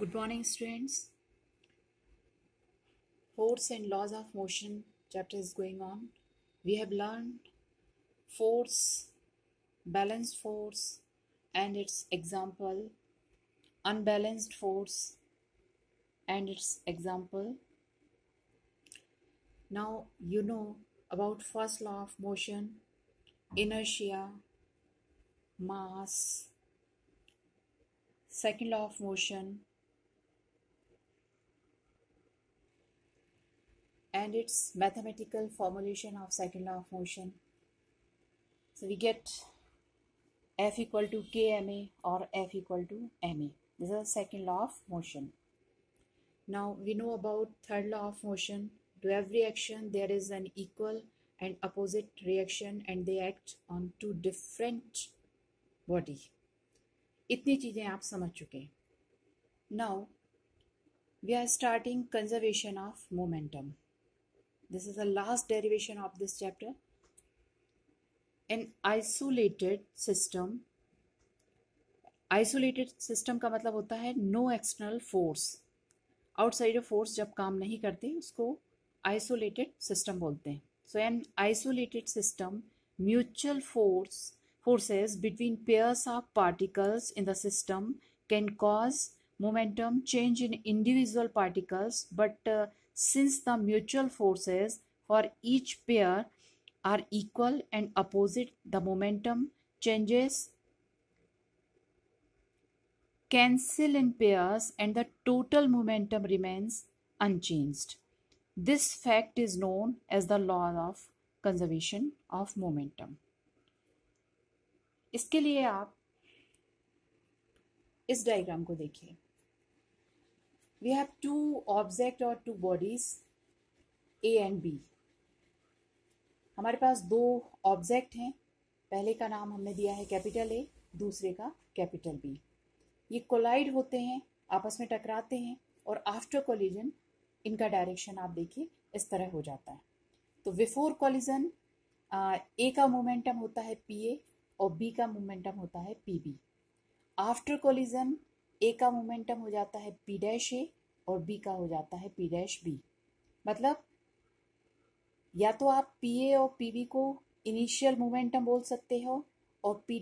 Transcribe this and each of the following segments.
Good morning, students. Force and laws of motion chapter is going on. We have learned force, balanced force, and its example, unbalanced force, and its example. Now you know about first law of motion, inertia, mass, second law of motion, and its mathematical formulation of second law of motion. So we get F equal to kma or F equal to ma. This is the second law of motion. Now we know about third law of motion. To every action there is an equal and opposite reaction and they act on two different body. इतनी चीजें आप समझ चुके हैं. Now we are starting conservation of momentum. This is the last derivation of this chapter. An isolated system का मतलब होता है no external force. Outside of force जब काम नहीं करते उसको isolated system बोलते हैं. So an isolated system, mutual forces between pairs of particles in the system can cause momentum change in individual particles, but since the mutual forces for each pair are equal and opposite, the momentum changes cancel in pairs and the total momentum remains unchanged. This fact is known as the law of conservation of momentum. इसके लिए आप इस diagram को देखिए. We have two objects or two bodies A and B. हमारे पास दो object हैं. पहले का नाम हमने दिया है कैपिटल A, दूसरे का कैपिटल B. ये कोलाइड होते हैं, आपस में टकराते हैं और आफ्टर कोलिजन इनका डायरेक्शन आप देखिए इस तरह हो जाता है. तो बिफोर कोलिजन A का मोमेंटम होता है PA और B का मोमेंटम होता है PB. आफ्टर कोलिजन A का मोमेंटम हो जाता है P' और B का हो जाता है P'. मतलब या तो आप PA और PB को इनिशियल मोमेंटम बोल सकते हो और P'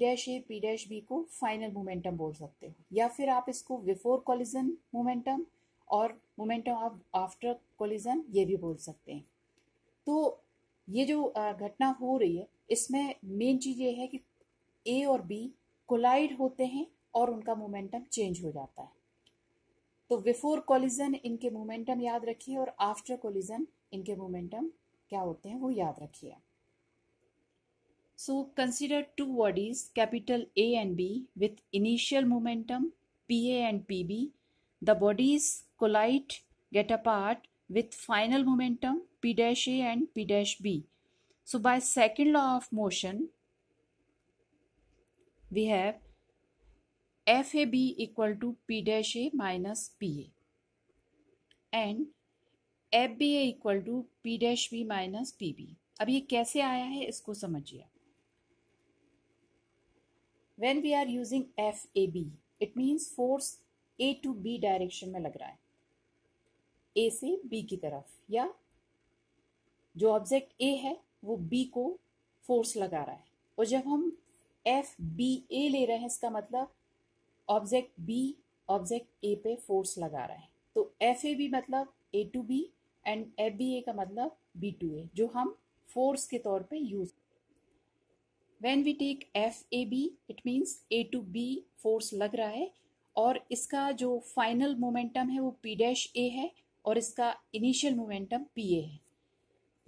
P' को फाइनल मोमेंटम बोल सकते हो, या फिर आप इसको बिफोर कोलिजन मोमेंटम और मोमेंटम ऑफ आफ्टर कोलिजन ये भी बोल सकते हैं. तो ये जो घटना हो रही है इसमें मेन चीज़ ये है कि A और B कोलाइड होते हैं और उनका मोमेंटम चेंज हो जाता है. तो बिफोर कोलिजन इनके मोमेंटम याद रखिए और आफ्टर कोलिजन इनके मोमेंटम क्या होते हैं वो याद रखिए. So consider two bodies capital A and B with initial momentum PA and PB. The bodies collide, get apart with final momentum P' and P'. So by second law of motion we have FAB equal to P' minus PA and FBA equal to P' minus PB. अब ये कैसे आया है इसको समझिए. When we are using FAB, it means force A to B direction में लग रहा है, A से B की तरफ, या जो ऑब्जेक्ट A है वो B को फोर्स लगा रहा है. और जब हम FBA ले रहे हैं इसका मतलब ऑब्जेक्ट B ऑब्जेक्ट A पे फोर्स लगा रहा है. तो FAB मतलब A to B and FBA का मतलब B to A, जो हम फोर्स के तौर पे use. When we take FAB, it means A to B force लग रहा है और इसका जो फाइनल मोमेंटम है वो P' है और इसका इनिशियल मोमेंटम PA है.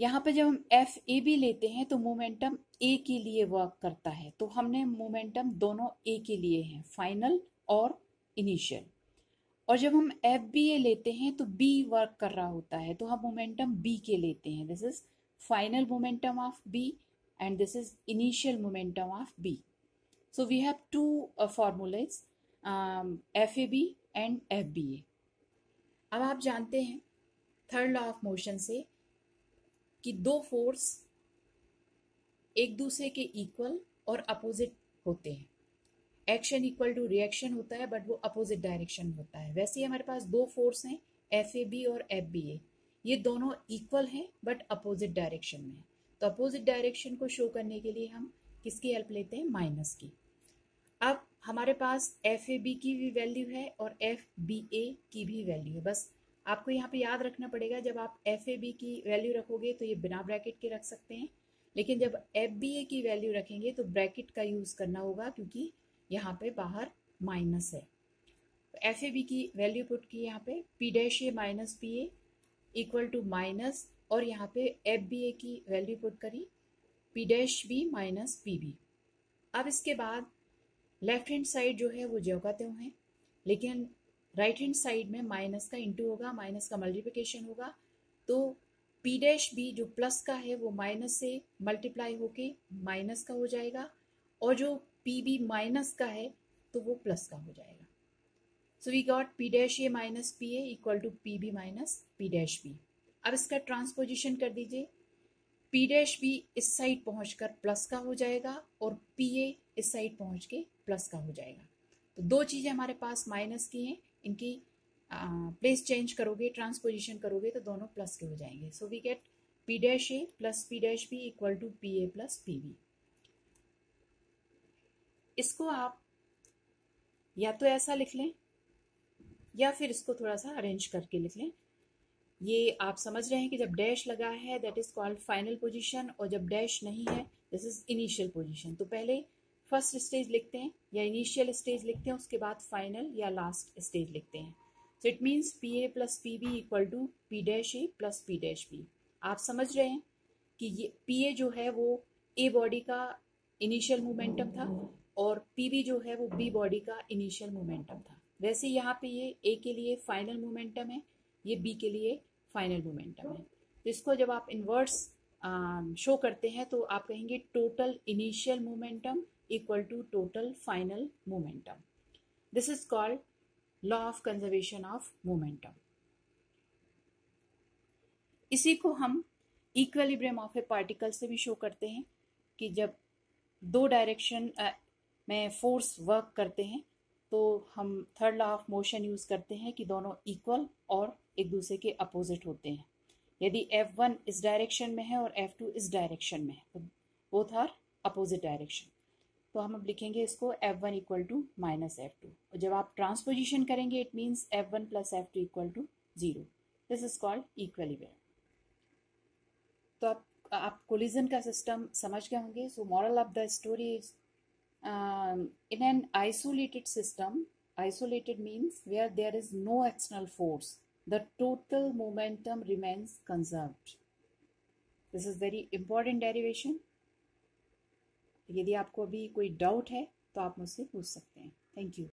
यहाँ पे जब हम FAB लेते हैं तो मोमेंटम A के लिए वर्क करता है. तो हमने मोमेंटम दोनों A के लिए हैं, फाइनल और इनिशियल. और जब हम FBA लेते हैं तो B वर्क कर रहा होता है तो हम मोमेंटम B के लेते हैं. This is final momentum of B and this is initial momentum of B. So we have two formulas, FAB and FBA. अब आप जानते हैं थर्ड लॉ ऑफ मोशन से कि दो फोर्स एक दूसरे के इक्वल और अपोजिट होते हैं. एक्शन इक्वल टू रिएक्शन होता है, बट वो अपोजिट डायरेक्शन होता है। वैसे ही हमारे पास दो फोर्स हैं, FAB और FBA, ये दोनों इक्वल हैं बट अपोजिट डायरेक्शन में है। तो अपोजिट डायरेक्शन को शो करने के लिए हम किसकी हेल्प लेते हैं? माइनस की। अब हमारे पास FAB की भी वैल्यू है और FBA की भी वैल्यू है। बस आपको यहाँ पे याद रखना पड़ेगा, जब आप FAB की वैल्यू रखोगे तो ये बिना ब्रैकेट के रख सकते हैं, लेकिन जब FBA की वैल्यू रखेंगे तो ब्रैकेट का यूज़ करना होगा, क्योंकि यहाँ पे बाहर माइनस है। तो FAB की वैल्यू पुट की यहाँ पे, P' minus PA equal to minus, और यहाँ पे FBA की वैल्यू पुट करी P' माइनस PB। अब इसके बाद लेफ्ट हैंड साइड जो है वो ज्यों का त्यों है, लेकिन राइट हैंड साइड में माइनस का इंटू होगा, माइनस का मल्टीप्लिकेशन होगा। तो P' जो प्लस का है वो माइनस से मल्टीप्लाई होके माइनस का हो जाएगा, और जो PB माइनस का है तो वो प्लस का हो जाएगा। So we got P' minus PA equal to PB minus P'. अब इसका ट्रांसपोजिशन कर दीजिए, P' इस साइड पहुंचकर प्लस का हो जाएगा और PA इस साइड पहुंच के प्लस का हो जाएगा। तो दो चीज़ें हमारे पास माइनस की हैं, इनकी प्लेस चेंज करोगे, ट्रांसपोजिशन करोगे तो दोनों प्लस के हो जाएंगे। So we get P' plus P' equal to PA plus PB। इसको आप या तो ऐसा लिख लें या फिर इसको थोड़ा सा अरेंज करके लिख लें। ये आप समझ रहे हैं कि जब डैश लगा है that is called final position, और जब डैश नहीं है दिस इज इनिशियल पोजीशन। तो पहले फर्स्ट स्टेज लिखते हैं या इनिशियल स्टेज लिखते हैं, उसके बाद फाइनल या लास्ट स्टेज लिखते हैं। So it means PA plus PB equal to P' plus P'. आप समझ रहे हैं कि ये PA जो है वो A बॉडी का इनिशियल मोमेंटम था और PB जो है वो B बॉडी का इनिशियल मोमेंटम था। वैसे यहाँ पे ये A के लिए फाइनल मोमेंटम है, ये B के लिए फाइनल मोमेंटम है। तो इसको जब आप इनवर्स शो करते हैं तो आप कहेंगे total initial momentum equal to total final momentum. This is called law of conservation of momentum. इसी को हम इक्विलिब्रियम ऑफ ए पार्टिकल से भी शो करते हैं कि जब दो डायरेक्शन में फोर्स वर्क करते हैं तो हम third law of motion use करते हैं कि दोनों इक्वल और एक दूसरे के अपोजिट होते हैं। यदि F1 इस डायरेक्शन में है और F2 इस डायरेक्शन में है तो बोथ आर अपोजिट डायरेक्शन। तो हम अब लिखेंगे इसको F1 equal to minus F2, और जब आप ट्रांसपोजिशन करेंगे it means F1 plus F2 equal to 0। This is called equilibrium. तो आप कोलिजन का सिस्टम समझ गए होंगे। So moral of the story is in an isolated system, isolated means where there is no external force, the total momentum remains conserved. This is very important derivation. यदि आपको अभी कोई डाउट है तो आप मुझसे पूछ सकते हैं। Thank you.